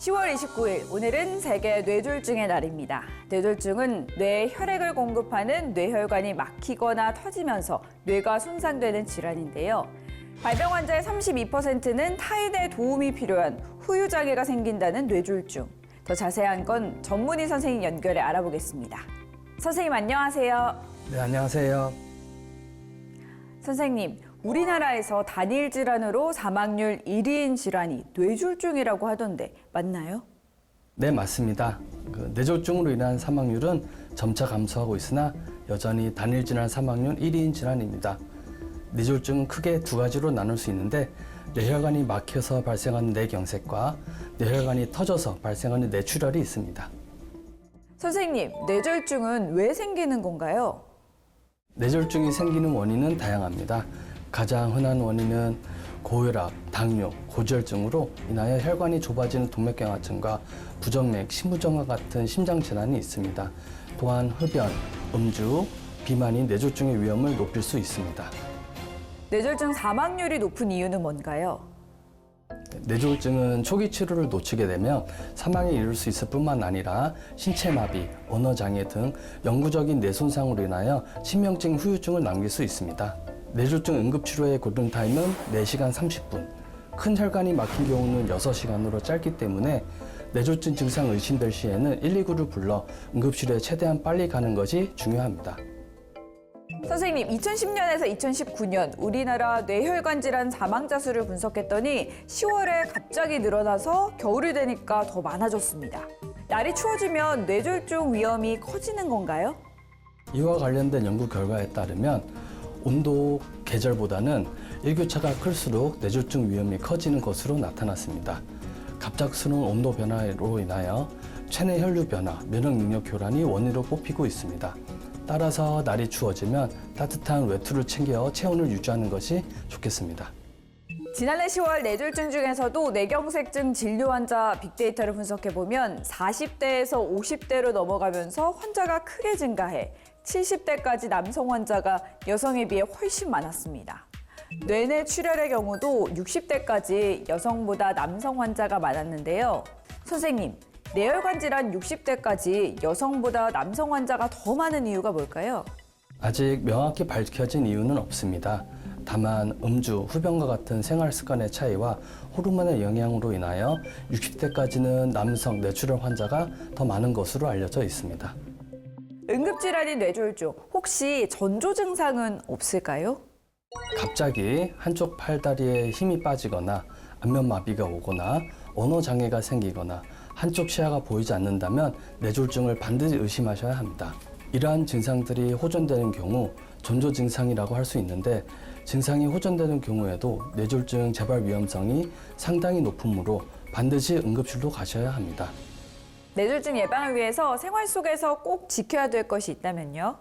10월 29일, 오늘은 세계 뇌졸중의 날입니다. 뇌졸중은 뇌에 혈액을 공급하는 뇌혈관이 막히거나 터지면서 뇌가 손상되는 질환인데요. 발병 환자의 32%는 타인의 도움이 필요한 후유장애가 생긴다는 뇌졸중. 더 자세한 건 전문의 선생님 연결해 알아보겠습니다. 선생님 안녕하세요. 네, 안녕하세요. 선생님, 우리나라에서 단일 질환으로 사망률 1위인 질환이 뇌졸중이라고 하던데 맞나요? 네, 맞습니다. 뇌졸중으로 인한 사망률은 점차 감소하고 있으나 여전히 단일 질환 사망률 1위인 질환입니다. 뇌졸중은 크게 두 가지로 나눌 수 있는데 뇌혈관이 막혀서 발생하는 뇌경색과 뇌혈관이 터져서 발생하는 뇌출혈이 있습니다. 선생님, 뇌졸중은 왜 생기는 건가요? 뇌졸중이 생기는 원인은 다양합니다. 가장 흔한 원인은 고혈압, 당뇨, 고지혈증으로 인하여 혈관이 좁아지는 동맥경화증과 부정맥, 심부정화 같은 심장질환이 있습니다. 또한 흡연, 음주, 비만이 뇌졸중의 위험을 높일 수 있습니다. 뇌졸중 사망률이 높은 이유는 뭔가요? 뇌졸중은 초기 치료를 놓치게 되면 사망에 이를 수 있을 뿐만 아니라 신체 마비, 언어장애 등 영구적인 뇌 손상으로 인하여 치명적인 후유증을 남길 수 있습니다. 뇌졸중 응급치료의 골든타임은 4시간 30분, 큰 혈관이 막힌 경우는 6시간으로 짧기 때문에 뇌졸중 증상 의심될 시에는 119를 불러 응급치료에 최대한 빨리 가는 것이 중요합니다. 선생님, 2010년에서 2019년 우리나라 뇌혈관 질환 사망자 수를 분석했더니 10월에 갑자기 늘어나서 겨울이 되니까 더 많아졌습니다. 날이 추워지면 뇌졸중 위험이 커지는 건가요? 이와 관련된 연구 결과에 따르면 온도 계절보다는 일교차가 클수록 뇌졸중 위험이 커지는 것으로 나타났습니다. 갑작스러운 온도 변화로 인하여 체내 혈류 변화, 면역 능력 교란이 원인으로 뽑히고 있습니다. 따라서 날이 추워지면 따뜻한 외투를 챙겨 체온을 유지하는 것이 좋겠습니다. 지난해 10월 뇌졸중 중에서도 뇌경색증 진료 환자 빅데이터를 분석해보면 40대에서 50대로 넘어가면서 환자가 크게 증가해 70대까지 남성 환자가 여성에 비해 훨씬 많았습니다. 뇌내 출혈의 경우도 60대까지 여성보다 남성 환자가 많았는데요. 선생님, 뇌혈관 질환 60대까지 여성보다 남성 환자가 더 많은 이유가 뭘까요? 아직 명확히 밝혀진 이유는 없습니다. 다만 음주, 흡연과 같은 생활 습관의 차이와 호르몬의 영향으로 인하여 60대까지는 남성 뇌출혈 환자가 더 많은 것으로 알려져 있습니다. 응급질환인 뇌졸중, 혹시 전조 증상은 없을까요? 갑자기 한쪽 팔다리에 힘이 빠지거나 안면마비가 오거나 언어장애가 생기거나 한쪽 시야가 보이지 않는다면 뇌졸중을 반드시 의심하셔야 합니다. 이러한 증상들이 호전되는 경우 전조 증상이라고 할 수 있는데 증상이 호전되는 경우에도 뇌졸중 재발 위험성이 상당히 높으므로 반드시 응급실로 가셔야 합니다. 뇌졸중 예방을 위해서 생활 속에서 꼭 지켜야 될 것이 있다면요?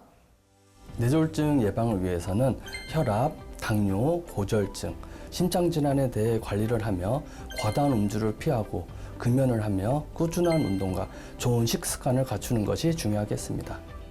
뇌졸중 예방을 위해서는 혈압, 당뇨, 고지혈증, 심장질환에 대해 관리를 하며 과다한 음주를 피하고 금연을 하며 꾸준한 운동과 좋은 식습관을 갖추는 것이 중요하겠습니다.